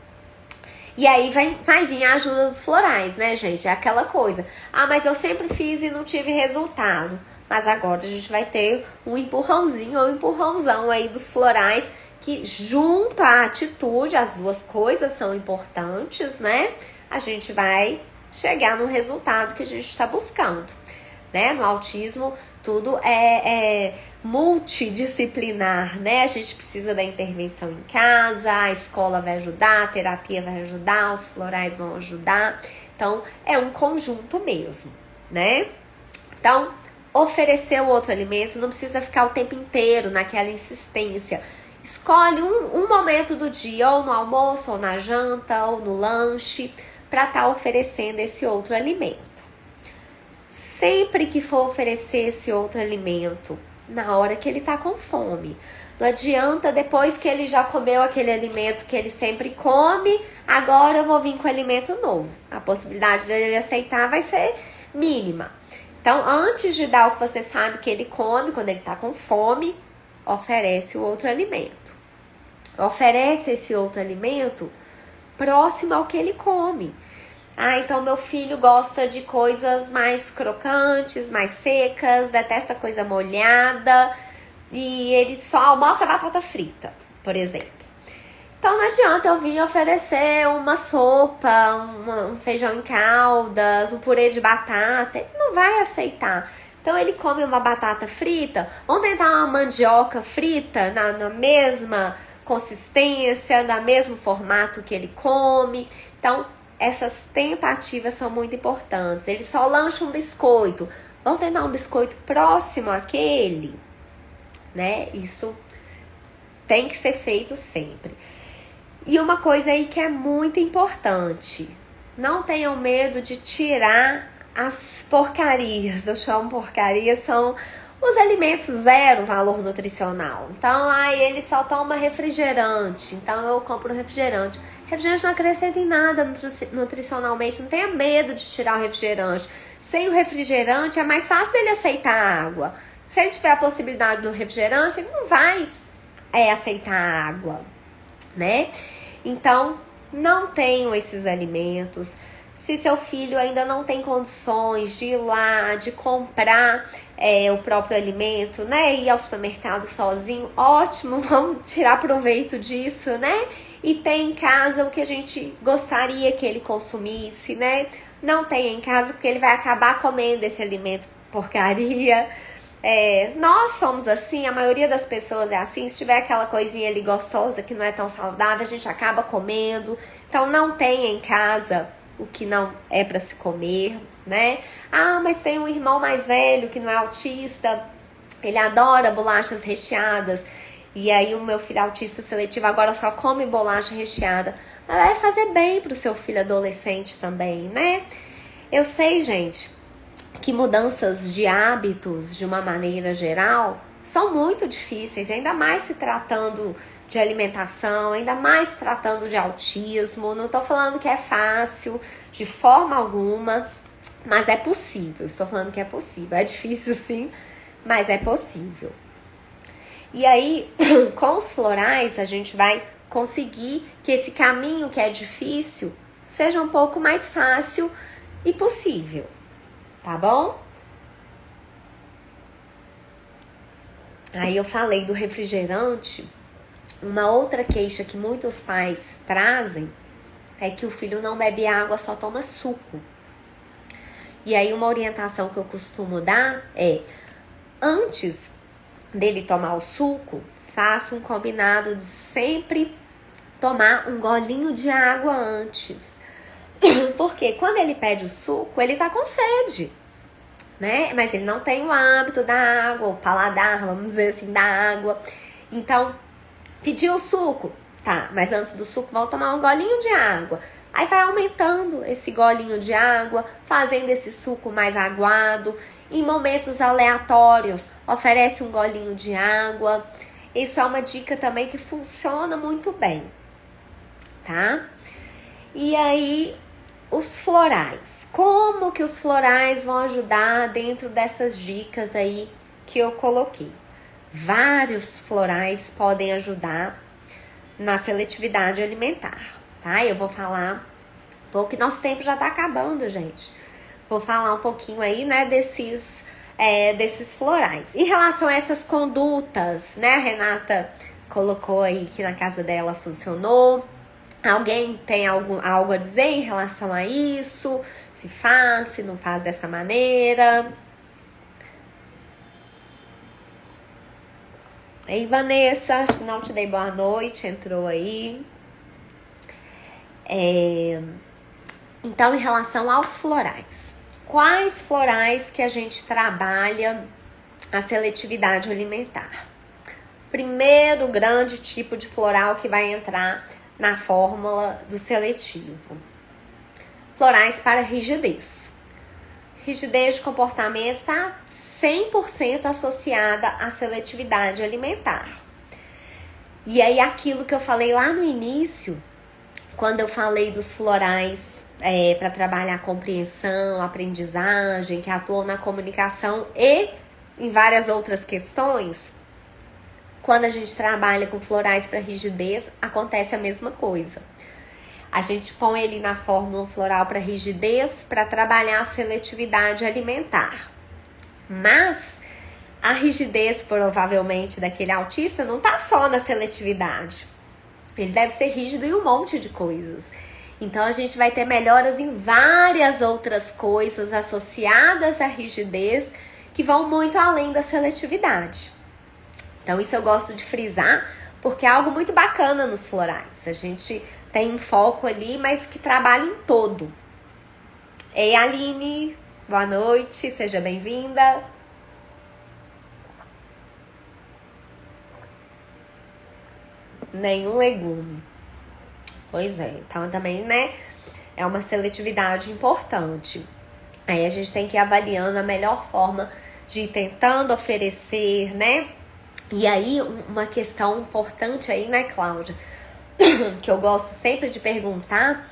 E aí vai vir a ajuda dos florais, né, gente? É aquela coisa. Ah, mas eu sempre fiz e não tive resultado. Mas agora a gente vai ter um empurrãozinho ou um empurrãozão aí dos florais, que junto à atitude, as duas coisas são importantes, né? A gente vai chegar no resultado que a gente está buscando, né? No autismo, tudo é multidisciplinar, né? A gente precisa da intervenção em casa, a escola vai ajudar, a terapia vai ajudar, os florais vão ajudar. Então, é um conjunto mesmo, né? Então, oferecer o outro alimento, não precisa ficar o tempo inteiro naquela insistência. Escolhe um momento do dia, ou no almoço, ou na janta, ou no lanche, para estar oferecendo esse outro alimento. Sempre que for oferecer esse outro alimento, na hora que ele tá com fome. Não adianta depois que ele já comeu aquele alimento que ele sempre come, agora eu vou vir com alimento novo. A possibilidade dele aceitar vai ser mínima. Então, antes de dar o que você sabe que ele come, quando ele tá com fome, oferece o outro alimento. Oferece esse outro alimento próximo ao que ele come. Ah, então meu filho gosta de coisas mais crocantes, mais secas, detesta coisa molhada e ele só almoça batata frita, por exemplo. Então não adianta eu vir oferecer uma sopa, um feijão em caldas, um purê de batata, ele não vai aceitar. Então ele come uma batata frita, vamos tentar uma mandioca frita na mesma consistência, no mesmo formato que ele come. Então, essas tentativas são muito importantes. Ele só lancha um biscoito. Vamos tentar um biscoito próximo àquele, né? Isso tem que ser feito sempre. E uma coisa aí que é muito importante. Não tenham medo de tirar as porcarias. Eu chamo porcarias, são os alimentos zero valor nutricional. Então, ele só toma refrigerante. Então, eu compro refrigerante. Refrigerante não acrescenta em nada nutricionalmente. Não tenha medo de tirar o refrigerante. Sem o refrigerante, é mais fácil dele aceitar a água. Se ele tiver a possibilidade do refrigerante, ele não vai aceitar a água, né? Então, não tenham esses alimentos. Se seu filho ainda não tem condições de ir lá, de comprar o próprio alimento, né? Ir ao supermercado sozinho, ótimo, vamos tirar proveito disso, né? E tem em casa o que a gente gostaria que ele consumisse, né? Não tem em casa porque ele vai acabar comendo esse alimento porcaria. Nós somos assim, a maioria das pessoas é assim. Se tiver aquela coisinha ali gostosa que não é tão saudável, a gente acaba comendo. Então não tem em casa o que não é para se comer, né? Ah, mas tem um irmão mais velho que não é autista, ele adora bolachas recheadas. E aí o meu filho autista seletivo agora só come bolacha recheada. Mas vai fazer bem pro seu filho adolescente também, né? Eu sei, gente, que mudanças de hábitos, de uma maneira geral, são muito difíceis, ainda mais se tratando de alimentação, ainda mais tratando de autismo. Não tô falando que é fácil, de forma alguma, mas é possível. Estou falando que é possível. É difícil sim, mas é possível. E aí, com os florais, a gente vai conseguir que esse caminho que é difícil seja um pouco mais fácil e possível, tá bom? Aí eu falei do refrigerante. Uma outra queixa que muitos pais trazem é que o filho não bebe água, só toma suco. E aí uma orientação que eu costumo dar é, antes dele tomar o suco, faça um combinado de sempre tomar um golinho de água antes. Porque quando ele pede o suco, ele tá com sede, né? Mas ele não tem o hábito da água, o paladar, vamos dizer assim, da água. Então, pediu o suco, Tá, mas antes do suco, vamos tomar um golinho de água. Aí vai aumentando esse golinho de água, fazendo esse suco mais aguado. Em momentos aleatórios, oferece um golinho de água. Isso é uma dica também que funciona muito bem, tá? E aí, os florais. Como que os florais vão ajudar dentro dessas dicas aí que eu coloquei? Vários florais podem ajudar na seletividade alimentar, tá? Eu vou falar um pouco, que nosso tempo já tá acabando, gente. Vou falar um pouquinho aí, né, desses florais. Em relação a essas condutas, né, a Renata colocou aí que na casa dela funcionou. Alguém tem algo a dizer em relação a isso? Se faz, se não faz dessa maneira? Ei, Vanessa, acho que não te dei boa noite, entrou aí. Então, em relação aos florais. Quais florais que a gente trabalha a seletividade alimentar? Primeiro grande tipo de floral que vai entrar na fórmula do seletivo. Florais para rigidez. Rigidez de comportamento está 100% associada à seletividade alimentar. E aí aquilo que eu falei lá no início, quando eu falei dos florais para trabalhar a compreensão, aprendizagem, que atuam na comunicação e em várias outras questões, quando a gente trabalha com florais para rigidez, acontece a mesma coisa. A gente põe ele na fórmula floral para rigidez para trabalhar a seletividade alimentar. Mas a rigidez, provavelmente, daquele autista não tá só na seletividade. Ele deve ser rígido em um monte de coisas. Então, a gente vai ter melhoras em várias outras coisas associadas à rigidez que vão muito além da seletividade. Então, isso eu gosto de frisar, porque é algo muito bacana nos florais. A gente tem um foco ali, mas que trabalha em todo. Ei, Aline, boa noite, seja bem-vinda. Nenhum legume. Pois é, então também, né, é uma seletividade importante. Aí a gente tem que ir avaliando a melhor forma de ir tentando oferecer, né? E aí, uma questão importante aí, né, Cláudia, que eu gosto sempre de perguntar,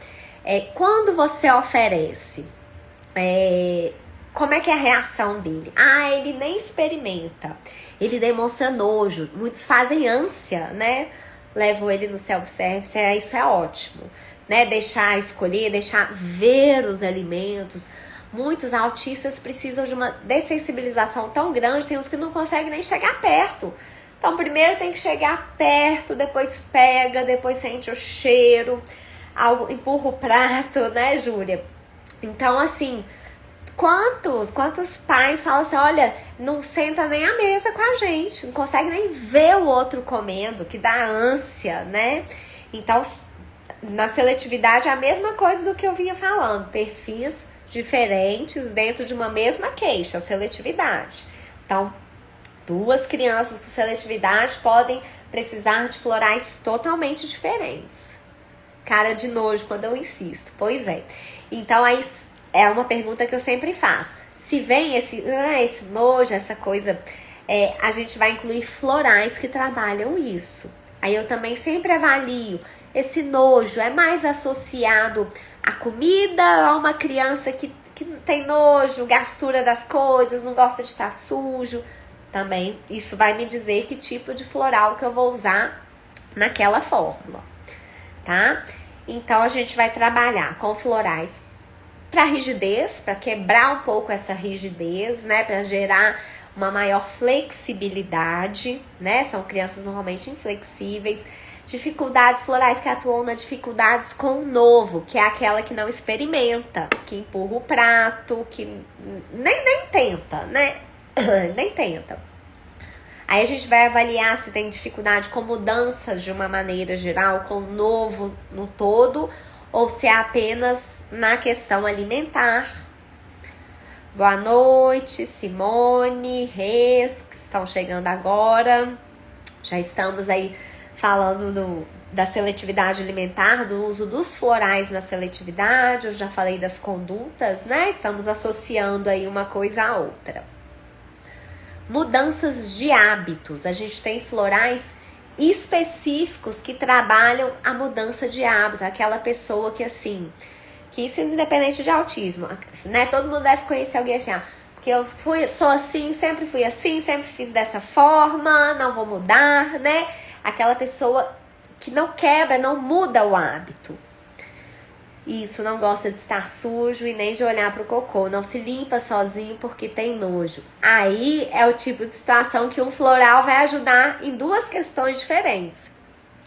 é quando você oferece, como é que é a reação dele? Ah, ele nem experimenta, ele demonstra nojo, muitos fazem ânsia, né? Levam ele no self-service, isso é ótimo, né? Deixar escolher, deixar ver os alimentos. Muitos autistas precisam de uma dessensibilização tão grande, tem uns que não conseguem nem chegar perto. Então, primeiro tem que chegar perto, depois pega, depois sente o cheiro, empurra o prato, né, Júlia? Então, assim, quantos pais falam assim, olha, não senta nem à mesa com a gente, não consegue nem ver o outro comendo, que dá ânsia, né? Então, na seletividade é a mesma coisa do que eu vinha falando, perfis diferentes dentro de uma mesma queixa, seletividade. Então, duas crianças com seletividade podem precisar de florais totalmente diferentes. Cara de nojo quando eu insisto. Pois é. Então, aí é uma pergunta que eu sempre faço. Se vem esse nojo, essa coisa, a gente vai incluir florais que trabalham isso. Aí eu também sempre avalio. Esse nojo é mais associado à comida ou a uma criança que tem nojo, gastura das coisas, não gosta de estar sujo? Também isso vai me dizer que tipo de floral que eu vou usar naquela fórmula, tá? Então, a gente vai trabalhar com florais para rigidez, para quebrar um pouco essa rigidez, né? Para gerar uma maior flexibilidade, né? São crianças normalmente inflexíveis. Dificuldades florais que atuam nas dificuldades com o novo, que é aquela que não experimenta, que empurra o prato, que nem tenta, né? Nem tenta. Aí a gente vai avaliar se tem dificuldade com mudanças de uma maneira geral, com o novo no todo, ou se é apenas na questão alimentar. Boa noite, Simone, Reis, que estão chegando agora. Já estamos aí falando da seletividade alimentar, do uso dos florais na seletividade, eu já falei das condutas, né? Estamos associando aí uma coisa à outra. Mudanças de hábitos. A gente tem florais específicos que trabalham a mudança de hábito. Aquela pessoa que assim, que isso independente de autismo, né? Todo mundo deve conhecer alguém assim, porque eu sou assim, sempre fui assim, sempre fiz dessa forma, não vou mudar, né? Aquela pessoa que não quebra, não muda o hábito. Isso, não gosta de estar sujo e nem de olhar pro cocô, não se limpa sozinho porque tem nojo. Aí é o tipo de situação que um floral vai ajudar em duas questões diferentes.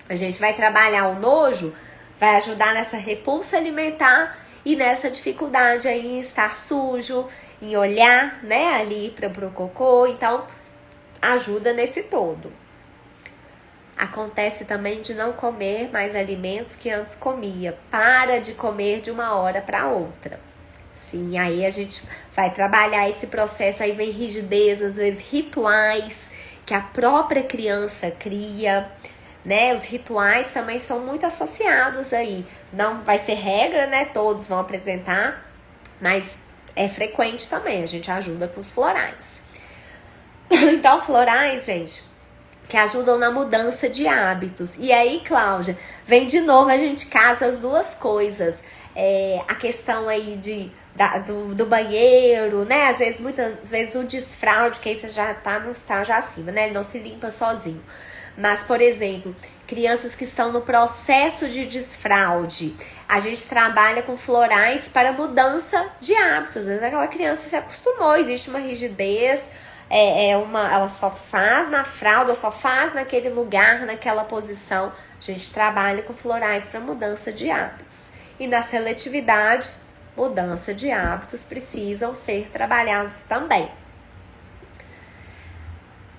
A gente vai trabalhar o nojo, vai ajudar nessa repulsa alimentar e nessa dificuldade aí em estar sujo, em olhar, né, ali pro cocô. Então, ajuda nesse todo. Acontece também de não comer mais alimentos que antes comia. Para de comer de uma hora para outra. Sim, aí a gente vai trabalhar esse processo. Aí vem rigidez, às vezes rituais que a própria criança cria, né? Os rituais também são muito associados aí. Não vai ser regra, né? Todos vão apresentar, mas é frequente também. A gente ajuda com os florais. Então, florais, gente, que ajudam na mudança de hábitos. E aí, Cláudia, vem de novo, a gente casa as duas coisas. A questão aí do banheiro, né? Às vezes, muitas vezes o desfraude, que aí você já tá no estágio acima, né? Ele não se limpa sozinho. Mas, por exemplo, crianças que estão no processo de desfraude, a gente trabalha com florais para mudança de hábitos. Às vezes aquela criança se acostumou, existe uma rigidez, ela só faz na fralda, só faz naquele lugar, naquela posição. A gente trabalha com florais para mudança de hábitos. E na seletividade, mudança de hábitos precisam ser trabalhados também.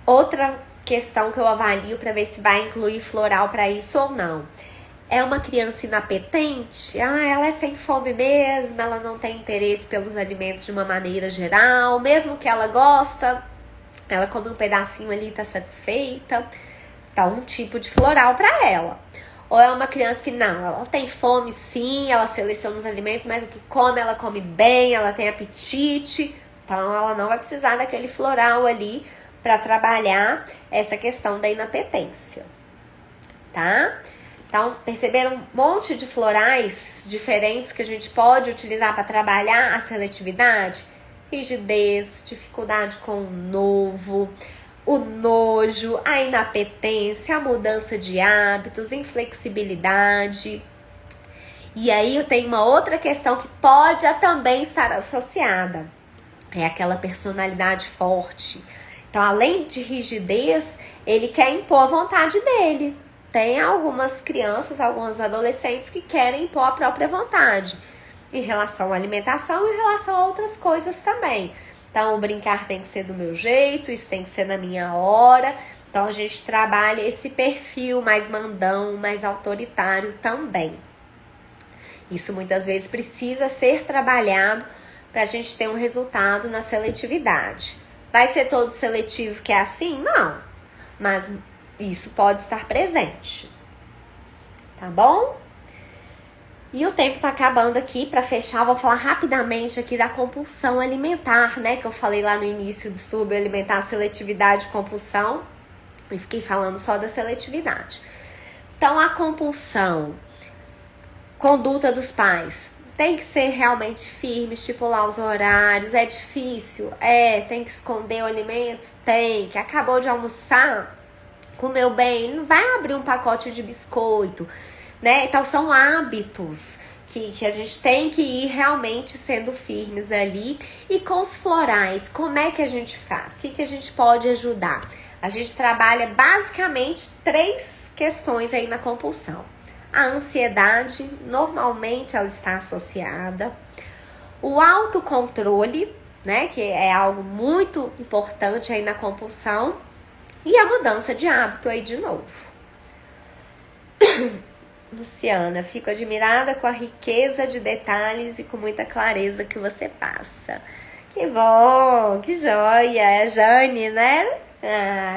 Outra questão que eu avalio para ver se vai incluir floral para isso ou não. É uma criança inapetente? Ela é sem fome mesmo, ela não tem interesse pelos alimentos de uma maneira geral, mesmo que ela gosta, ela come um pedacinho ali e tá satisfeita. Tá um tipo de floral para ela. Ou é uma criança que não, ela tem fome sim, ela seleciona os alimentos, mas o que come, ela come bem, ela tem apetite. Então ela não vai precisar daquele floral ali para trabalhar essa questão da inapetência, tá? Então, perceberam um monte de florais diferentes que a gente pode utilizar para trabalhar a seletividade? Rigidez, dificuldade com o novo, o nojo, a inapetência, a mudança de hábitos, inflexibilidade. E aí eu tenho uma outra questão que pode também estar associada. É aquela personalidade forte. Então, além de rigidez, ele quer impor a vontade dele. Tem algumas crianças, alguns adolescentes que querem impor a própria vontade em relação à alimentação e em relação a outras coisas também. Então, o brincar tem que ser do meu jeito, isso tem que ser na minha hora. Então, a gente trabalha esse perfil mais mandão, mais autoritário também. Isso muitas vezes precisa ser trabalhado para a gente ter um resultado na seletividade. Vai ser todo seletivo que é assim? Não. Mas isso pode estar presente. Tá bom? E o tempo tá acabando aqui. Para fechar, eu vou falar rapidamente aqui da compulsão alimentar, né? Que eu falei lá no início do distúrbio alimentar, seletividade e compulsão. E fiquei falando só da seletividade. Então, a compulsão, conduta dos pais, tem que ser realmente firme, estipular os horários. É difícil? Tem que esconder o alimento? Tem. Que acabou de almoçar, comeu bem, não vai abrir um pacote de biscoito, né? Então são hábitos que a gente tem que ir realmente sendo firmes ali. E com os florais, como é que a gente faz? O que a gente pode ajudar? A gente trabalha basicamente 3 questões aí na compulsão. A ansiedade, normalmente ela está associada. O autocontrole, né? Que é algo muito importante aí na compulsão. E a mudança de hábito aí de novo. Luciana, fico admirada com a riqueza de detalhes e com muita clareza que você passa. Que bom, que joia. É a Jane, né?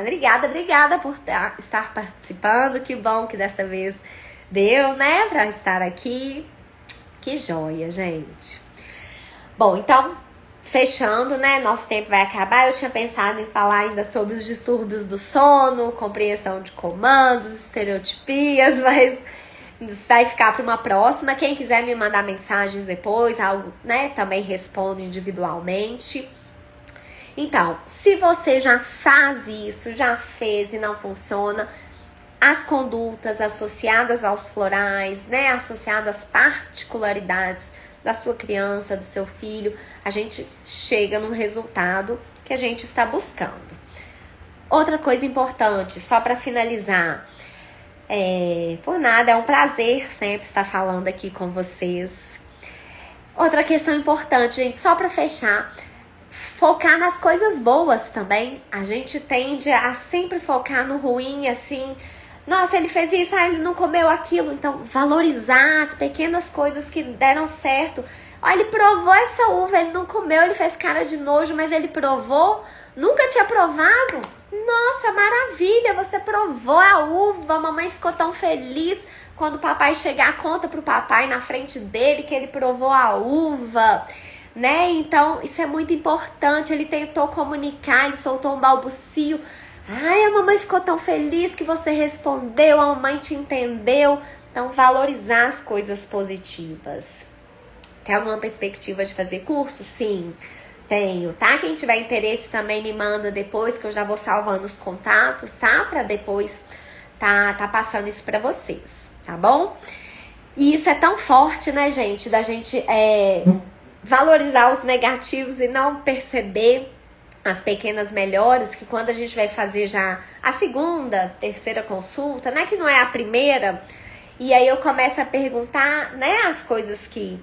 Obrigada por estar participando. Que bom que dessa vez deu, né, pra estar aqui. Que joia, gente. Bom, então, fechando, né, nosso tempo vai acabar. Eu tinha pensado em falar ainda sobre os distúrbios do sono, compreensão de comandos, estereotipias, mas vai ficar para uma próxima. Quem quiser me mandar mensagens depois, algo, né, também respondo individualmente. Então, se você já faz isso, já fez e não funciona, as condutas associadas aos florais, né, associadas às particularidades da sua criança, do seu filho, a gente chega no resultado que a gente está buscando. Outra coisa importante, só para finalizar, por nada, é um prazer sempre estar falando aqui com vocês. Outra questão importante, gente, só para fechar, focar nas coisas boas também. A gente tende a sempre focar no ruim, assim, nossa, ele fez isso, ele não comeu aquilo. Então, valorizar as pequenas coisas que deram certo. Olha, ele provou essa uva, ele não comeu, ele fez cara de nojo, mas ele provou. Nunca tinha provado? Nossa, maravilha, você provou a uva, a mamãe ficou tão feliz. Quando o papai chegar, conta pro papai na frente dele que ele provou a uva, né? Então, isso é muito importante. Ele tentou comunicar, ele soltou um balbucio. Ai, a mamãe ficou tão feliz que você respondeu, a mamãe te entendeu. Então, valorizar as coisas positivas. Tem alguma perspectiva de fazer curso? Sim, tenho, tá? Quem tiver interesse também me manda depois, que eu já vou salvando os contatos, tá? Pra depois tá passando isso pra vocês, tá bom? E isso é tão forte, né, gente? Da gente valorizar os negativos e não perceber as pequenas melhoras, que quando a gente vai fazer já a segunda, terceira consulta, né, que não é a primeira, e aí eu começo a perguntar, né, as coisas que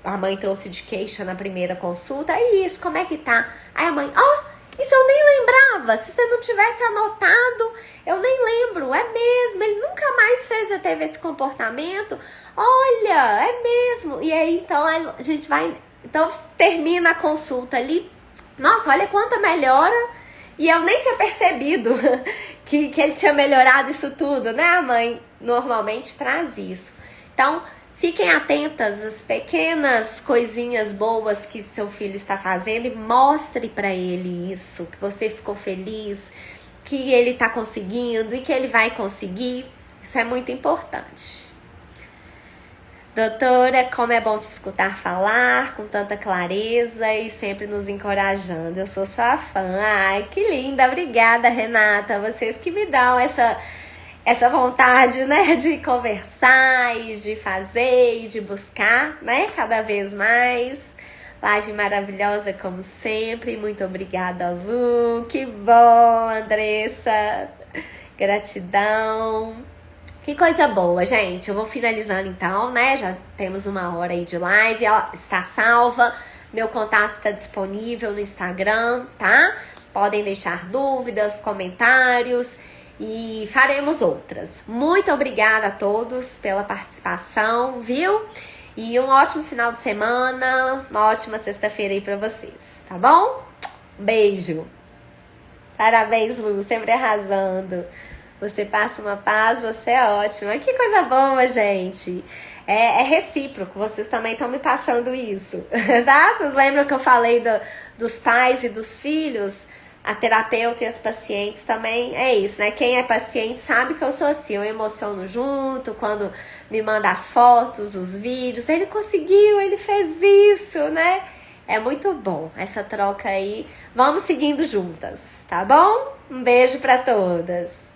a mãe trouxe de queixa na primeira consulta, e isso, como é que tá? Aí a mãe, isso eu nem lembrava, se você não tivesse anotado, eu nem lembro, é mesmo, ele nunca mais teve esse comportamento, olha, é mesmo, e aí então a gente vai, então termina a consulta ali. Nossa, olha quanta melhora. E eu nem tinha percebido que ele tinha melhorado isso tudo, né? A mãe normalmente traz isso. Então, fiquem atentas às pequenas coisinhas boas que seu filho está fazendo e mostre para ele isso, que você ficou feliz, que ele está conseguindo e que ele vai conseguir. Isso é muito importante. Doutora, como é bom te escutar falar com tanta clareza e sempre nos encorajando. Eu sou sua fã. Ai, que linda. Obrigada, Renata. Vocês que me dão essa vontade, né, de conversar e de fazer e de buscar, né, cada vez mais. Live maravilhosa como sempre. Muito obrigada, Lu. Que bom, Andressa. Gratidão. Que coisa boa, gente. Eu vou finalizando então, né? Já temos 1 hora aí de live. Ela está salva. Meu contato está disponível no Instagram, tá? Podem deixar dúvidas, comentários e faremos outras. Muito obrigada a todos pela participação, viu? E um ótimo final de semana, uma ótima sexta-feira aí pra vocês, tá bom? Beijo. Parabéns, Lu, sempre arrasando. Você passa uma paz, você é ótima. Que coisa boa, gente. É recíproco, vocês também estão me passando isso, tá? Vocês lembram que eu falei dos pais e dos filhos? A terapeuta e as pacientes também é isso, né? Quem é paciente sabe que eu sou assim, eu emociono junto quando me manda as fotos, os vídeos. Ele conseguiu, ele fez isso, né? É muito bom essa troca aí. Vamos seguindo juntas, tá bom? Um beijo pra todas.